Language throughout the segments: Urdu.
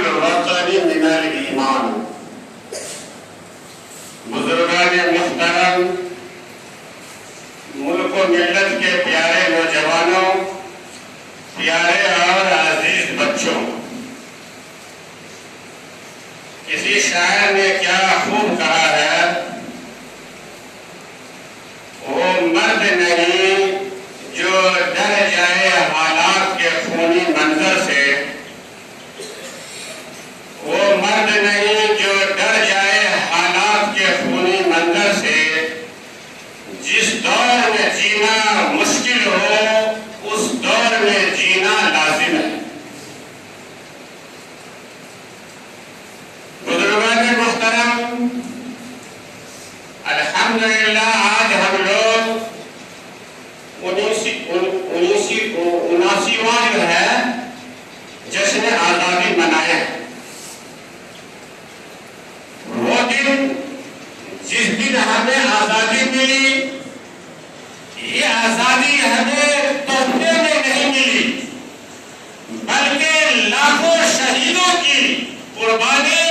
الوطن من الایمان۔ بزرگان محترم، ملک و ملت کے پیارے نوجوانوں، پیارے اور عزیز بچوں، کسی شاعر نے کیا خوب کہا ہے، وہ مرد نہیں جو ڈر جائے حالات کے خونی منظر سے، وہ مرد نہیں جو ڈر جائے حالات کے خونی منظر سے، جس دور میں جینا مشکل ہو اس دور میں جینا لازم ہے۔ بزرگان محترم، الحمدللہ آج ہم لوگ 79واں جو ہے جشن آزادی منائے۔ وہ دن جس دن ہمیں آزادی ملی، یہ آزادی ہمیں تحفے میں نہیں ملی، بلکہ لاکھوں شہیدوں کی قربانی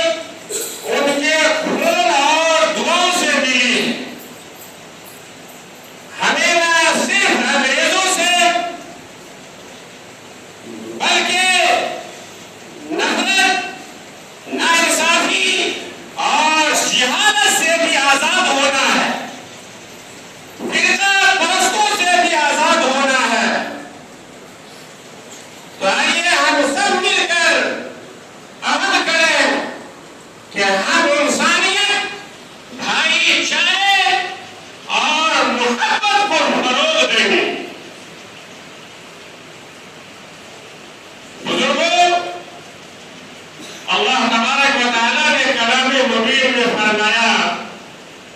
ان کے خون اور دعاؤں سے ملی۔ ہمیں نہ صرف انگریزوں سے بلکہ نفرت، ناانصافی اور جہالت سے بھی آزاد ہونا ہے، فرقہ پرستوں سے بھی آزاد ہونا ہے۔ تو آئیے ہم سب مل کر عمل کریں کہ ہم انسانیت، بھائی چارے اور محبت کو فروغ دیں گے۔ بزرگوں، اللہ تبارک و تعالیٰ نے کلام مبین میں فرمایا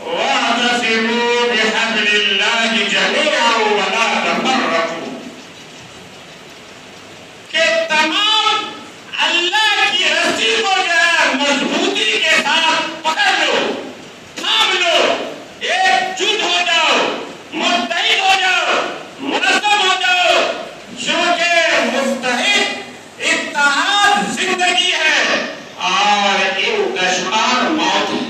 وَاعْتَصِمُوا بِحَبْلِ اللَّهِ جَمِيعًا وَلَا تَفَرَّقُوا، کہ تمام اللہ کی رسی کو جو ہے مضبوطی کے ساتھ پکڑ لو، تھام لو، ایک جٹ ہو جاؤ، متحد ہو جاؤ، منظم ہو جاؤ، کیونکہ متحد اتحاد زندگی ہے اور انتشار موت ہے۔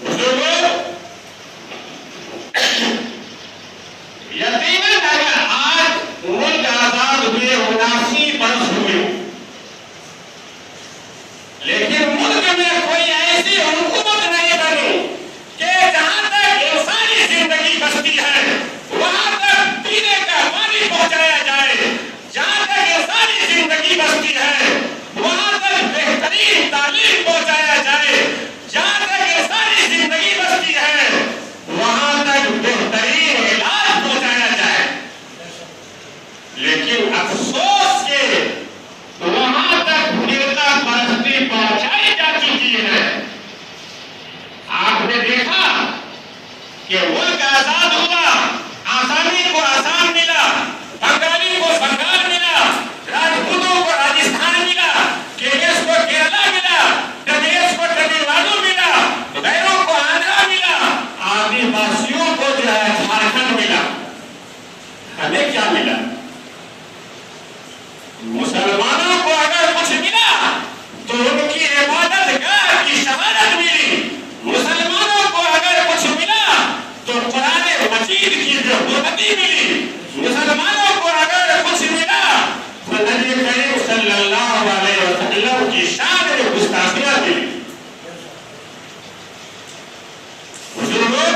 بزرگوں، یقیناً اگر آج ملک آزاد ہوئے 79 برس ہوئے، لیکن ملک میں کوئی ایسی حکومت نہیں بنی کہ جہاں تک انسانی زندگی بستی ہے وہاں تک پینے کا پانی پہنچایا جائے، جہاں تک انسانی زندگی بستی ہے وہاں تک بہترین تعلیم پہنچایا جائے، جہاں تک انسانی زندگی بستی ہے وہاں تک بہترین علاج پہنچایا جائے۔ لیکن افسوس کہ وہاں تک فرقہ پرستی پہنچائی جا چکی ہے۔ آپ نے دیکھا کہ ملک آزاد ہوا، آسامی کو آسام ملا، بنگالی کو بنگال ملا، راجپوتوں کو راجستھان ملا، کیرس کو کیرلا ملا، ٹمیلس کو تمل ناڈو ملا، غیروں کو آندھرا ملا، آدی واسیوں کو جو ہے جھارکھنڈ ملا۔ ہمیں کیا ملا؟ مسلمانوں کو اگر کچھ ملا تو ان کی عبادت گاہ کی شہادت ملی، مسلمانوں کو اگر کچھ ملا تو قرآن مجید کی جو حرمتی ملی، مسلمانوں کو اگر کچھ ملا تو نبی کریم صلی اللہ علیہ وسلم کی شان میں گستاخیاں ملی۔ بزرگوں،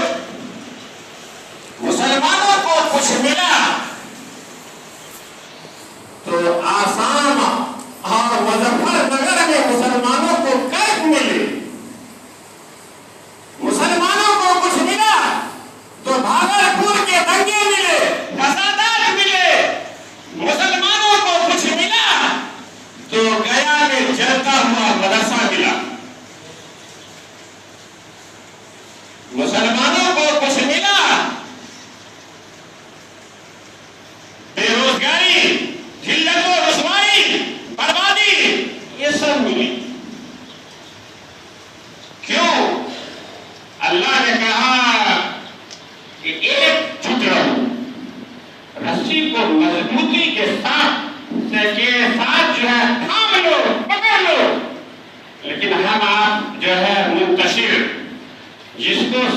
مسلمانوں کو کچھ ملا تو آسام اور مظفر نگر میں مسلمانوں کو قید ملے، مسلمانوں کو کچھ ملا تو بھاگلپور کے دنگے ملے، فسادات ملے، مسلمانوں کو کچھ ملا تو گیا میں جلتا ہوا مدرسہ ملا، مسلمانوں کو کچھ ملا بے روزگاری، ذلت و رسوائی، بربادی، یہ سب ملی۔ کیوں؟ اللہ نے کہا کہ ایک جٹ رہو، رسی کو مضبوطی کے ساتھ کہ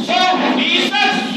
100%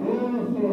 200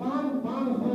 500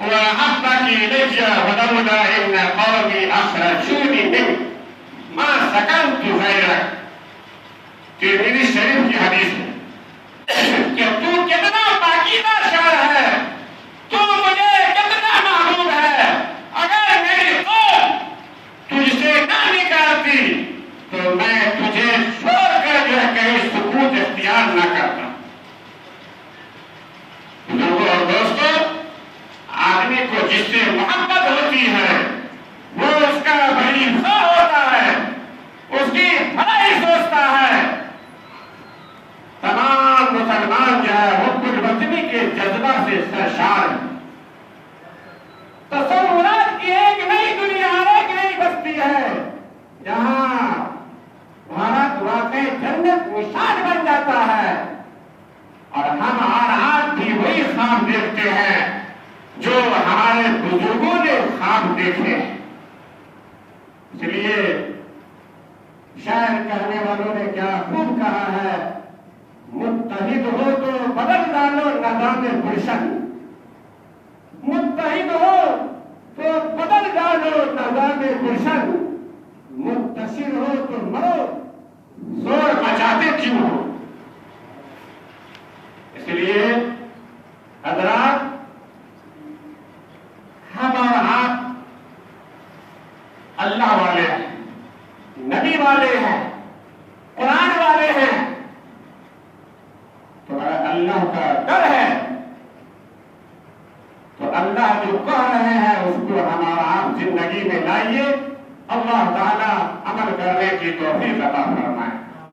وأحبك إلي ولولا إن قومي أخرجوني منك ما سكنت غيرك. ترمذی شریف کی حدیث ہے کہ تو کتنا پاکیزہ شہر ہے، تو مجھے کتنا محبوب ہے، اگر میری قوم تجھ سے نہ نکالتی تو میں تجھے چھوڑ کر جو ہے کہیں سکوت اختیار نہ کرتا. لوگوں اور دوستوں، آدمی کو جس سے محبت ہوتی ہے وہ اس کا بڑی خواہ ہوتا ہے، اس کی بھلائی سوچتا ہے. تمام مسلمان جو ہے حب الوطنی کے جذبہ سے سرشار ہے. تصورات کی ایک نئی دنیا، ایک نئی بستی ہے جہاں بھارت واقعی جنت نشان بن جاتا ہے. اور ہم ہر آج بھی وہی خواب دیکھتے ہیں جو ہمارے بزرگوں نے خواب دیکھے. اس لیے شاعر کہنے والوں نے کیا خوب کہا ہے، متحد ہو تو بدل ڈالو نظام گلشن، متحد ہو تو بدل ڈالو نظام گلشن، منتصر ہو تو مرو زور مچاتے کیوں ہو. اس لیے حضرات، ہم اور آپ اللہ والے ہیں، نبی والے ہیں، قرآن والے ہیں. تو اگر اللہ کا ڈر ہے تو اللہ جو کہہ رہے ہیں اس کو ہم اور آپ زندگی میں لائیے. اللہ تعالی عمل کرنے کی توفیق عطا فرمائے.